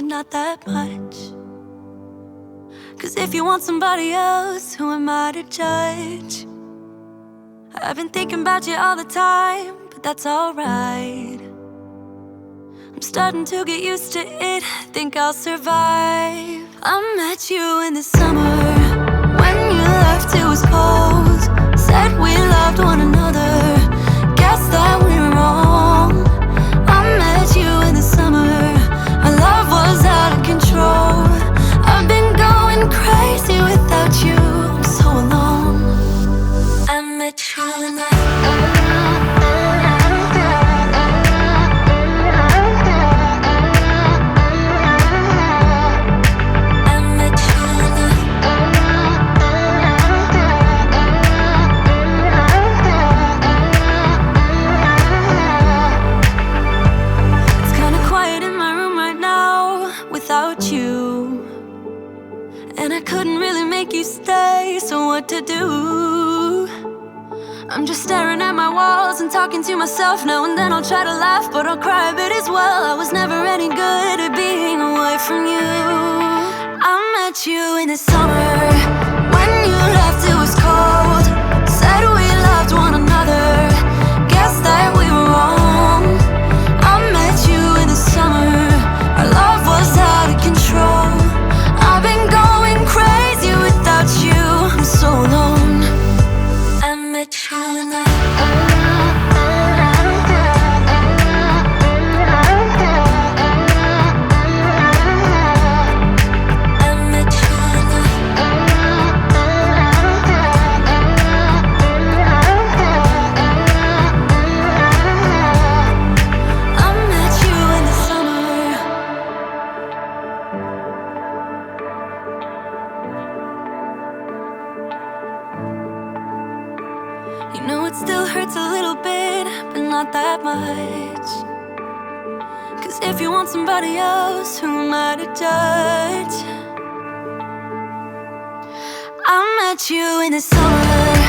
not that much. Cause if you want somebody else, who am I to judge? I've been thinking about you all the time, but that's alright. I'm starting to get used to it, think I'll survive. I met you in the summer, when you left it was cold. Said we loved one another, guess that we were wrong. I met you in the summer, our love was out of control. I've been going crazy without you, I'm so alone. I met you in the you stay, so what to do? I'm just staring at my walls and talking to myself. Now and then I'll try to laugh, but I'll cry a bit as well. I was never any good at being away from you. I met you in the summer, when you left it was cold. Said we loved one another, guess that we were wrong. I met you in the summer, our love was out of control. I've been going crazy without you, I'm so alone. I met you in the not that much. Cause if you want somebody else, who am I to judge? I met you in the summer,